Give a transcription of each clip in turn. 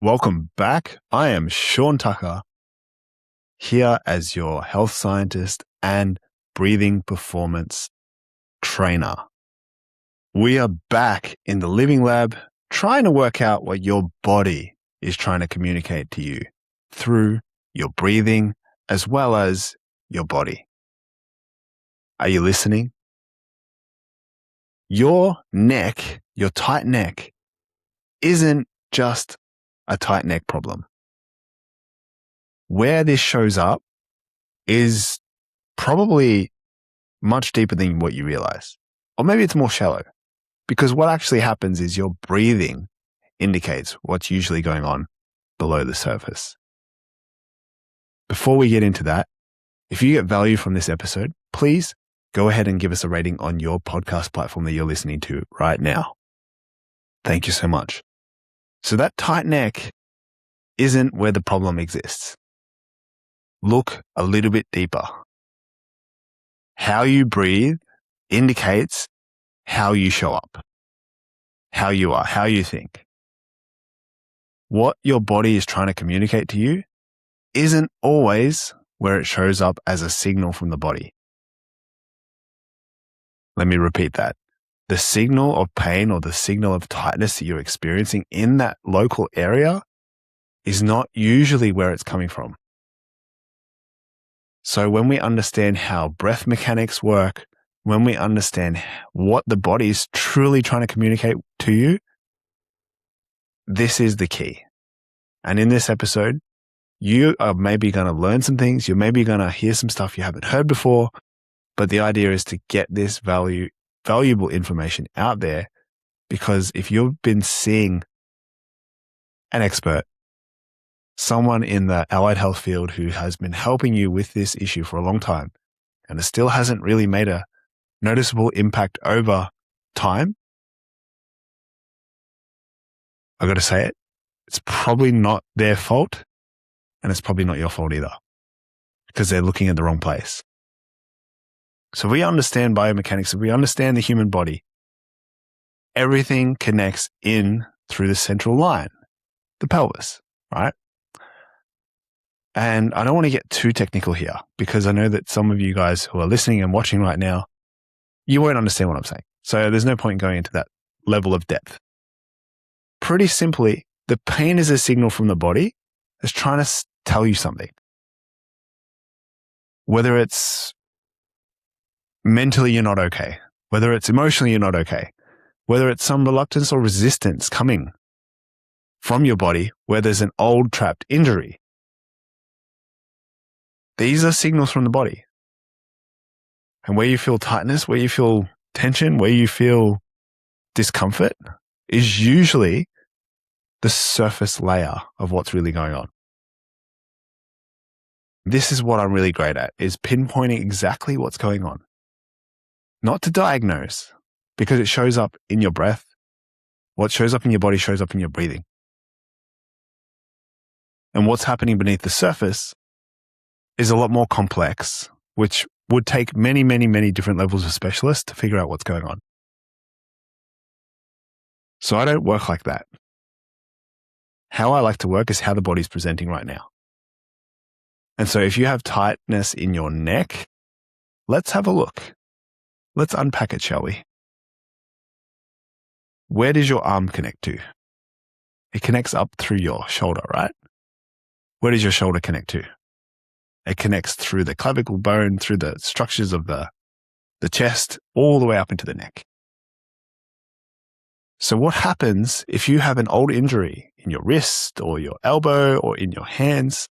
Welcome back. I am Shaun Tucker, here as your health scientist and breathing performance trainer. We are back in the living lab trying to work out what your body is trying to communicate to you through your breathing as well as your body. Are you listening? Your neck, your tight neck, isn't just a tight neck problem. Where this shows up is probably much deeper than what you realize. Or maybe it's more shallow, because what actually happens is your breathing indicates what's usually going on below the surface. Before we get into that, if you get value from this episode, please go ahead and give us a rating on your podcast platform that you're listening to right now. Thank you so much. So that tight neck isn't where the problem exists. Look a little bit deeper. How you breathe indicates how you show up, how you are, how you think. What your body is trying to communicate to you isn't always where it shows up as a signal from the body. Let me repeat that. The signal of pain or the signal of tightness that you're experiencing in that local area is not usually where it's coming from. So when we understand how breath mechanics work, when we understand what the body is truly trying to communicate to you, this is the key. And in this episode, you are maybe going to learn some things. You're maybe going to hear some stuff you haven't heard before. But the idea is to get this valuable information out there, because if you've been seeing an expert, someone in the allied health field who has been helping you with this issue for a long time and it still hasn't really made a noticeable impact over time, I got to say it, it's probably not their fault, and it's probably not your fault either, because they're looking at the wrong place. So we understand biomechanics, we understand the human body. Everything connects in through the central line, the pelvis, right? And I don't want to get too technical here, because I know that some of you guys who are listening and watching right now, you won't understand what I'm saying. So there's no point going into that level of depth. Pretty simply, the pain is a signal from the body that's trying to tell you something. Whether it's mentally you're not okay, whether it's emotionally you're not okay, whether it's some reluctance or resistance coming from your body where there's an old trapped injury. These are signals from the body. And where you feel tightness, where you feel tension, where you feel discomfort is usually the surface layer of what's really going on. This is what I'm really great at, is pinpointing exactly what's going on. Not to diagnose, because it shows up in your breath. What shows up in your body shows up in your breathing. And what's happening beneath the surface is a lot more complex, which would take many, many, many different levels of specialists to figure out what's going on. So I don't work like that. How I like to work is how the body's presenting right now. And so if you have tightness in your neck, let's have a look. Let's unpack it, shall we? Where does your arm connect to? It connects up through your shoulder, right? Where does your shoulder connect to? It connects through the clavicle bone, through the structures of the chest, all the way up into the neck. So what happens if you have an old injury in your wrist or your elbow or in your hands?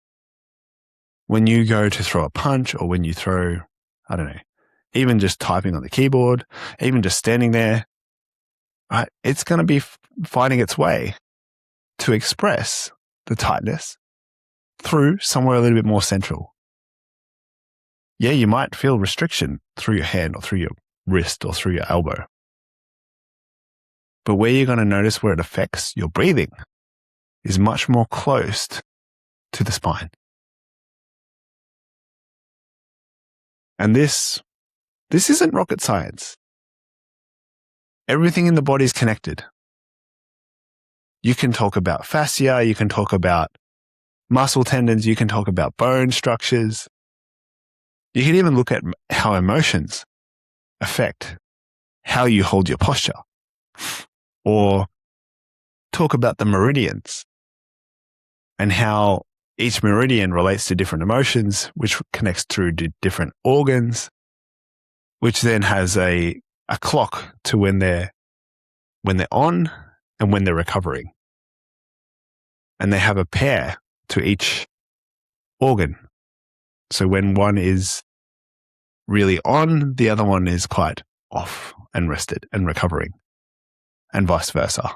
When you go to throw a punch, or when you throw, I don't know, even just typing on the keyboard, even just standing there, right? It's going to be finding its way to express the tightness through somewhere a little bit more central. Yeah, you might feel restriction through your hand or through your wrist or through your elbow. But where you're going to notice where it affects your breathing is much more close to the spine. And this isn't rocket science. Everything in the body is connected. You can talk about fascia, you can talk about muscle tendons, you can talk about bone structures. You can even look at how emotions affect how you hold your posture, or talk about the meridians and how each meridian relates to different emotions, which connects through to different organs, which then has a clock to when they're on and when they're recovering. And they have a pair to each organ. So when one is really on, the other one is quite off and rested and recovering, and vice versa.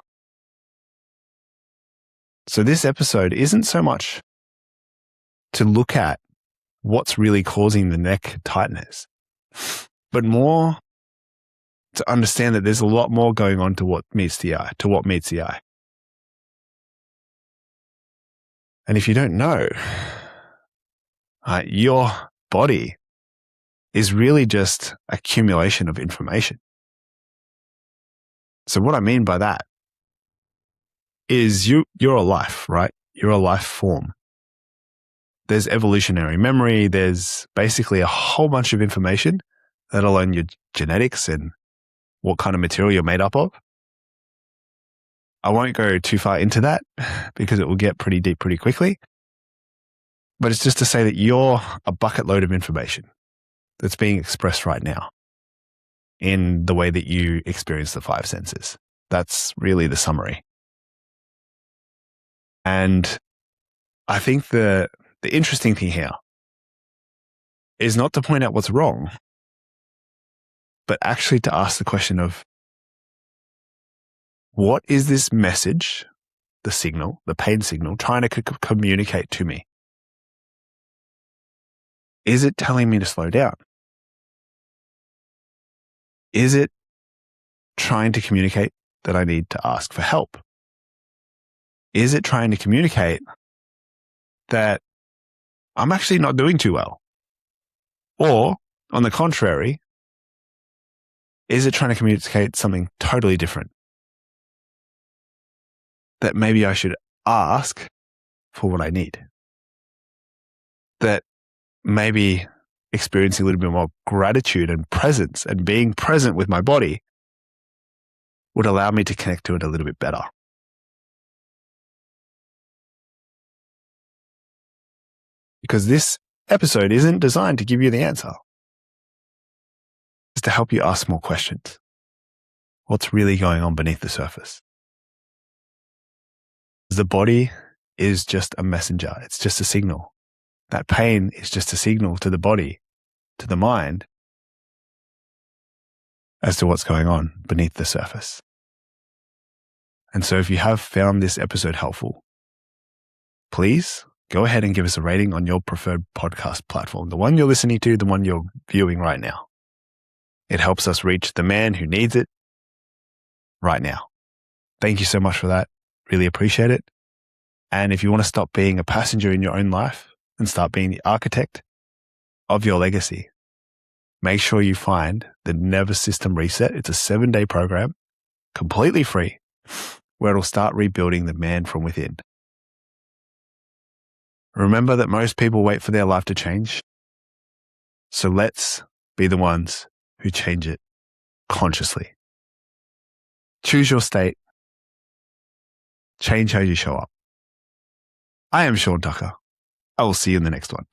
So this episode isn't so much to look at what's really causing the neck tightness, but more to understand that there's a lot more going on to what meets the eye. And if you don't know, your body is really just accumulation of information. So what I mean by that is you're a life, right? You're a life form. There's evolutionary memory. There's basically a whole bunch of information that'll learn your genetics and what kind of material you're made up of. I won't go too far into that because it will get pretty deep pretty quickly. But it's just to say that you're a bucket load of information that's being expressed right now in the way that you experience the five senses. That's really the summary. And I think the interesting thing here is not to point out what's wrong, but actually to ask the question of, what is this message, the signal, the pain signal, trying to communicate to me? Is it telling me to slow down? Is it trying to communicate that I need to ask for help? Is it trying to communicate that I'm actually not doing too well? Or, on the contrary, is it trying to communicate something totally different? That maybe I should ask for what I need. That maybe experiencing a little bit more gratitude and presence and being present with my body would allow me to connect to it a little bit better. Because this episode isn't designed to give you the answer. It's to help you ask more questions. What's really going on beneath the surface? The body is just a messenger. It's just a signal. That pain is just a signal to the body, to the mind, as to what's going on beneath the surface. And so if you have found this episode helpful, please go ahead and give us a rating on your preferred podcast platform, the one you're listening to, the one you're viewing right now. It helps us reach the man who needs it right now. Thank you so much for that. Really appreciate it. And if you want to stop being a passenger in your own life and start being the architect of your legacy, make sure you find the Nervous System Reset. It's a 7-day program, completely free, where it'll start rebuilding the man from within. Remember that most people wait for their life to change. So let's be the ones who change it consciously. Choose your state. Change how you show up. I am Shaun Tucker. I will see you in the next one.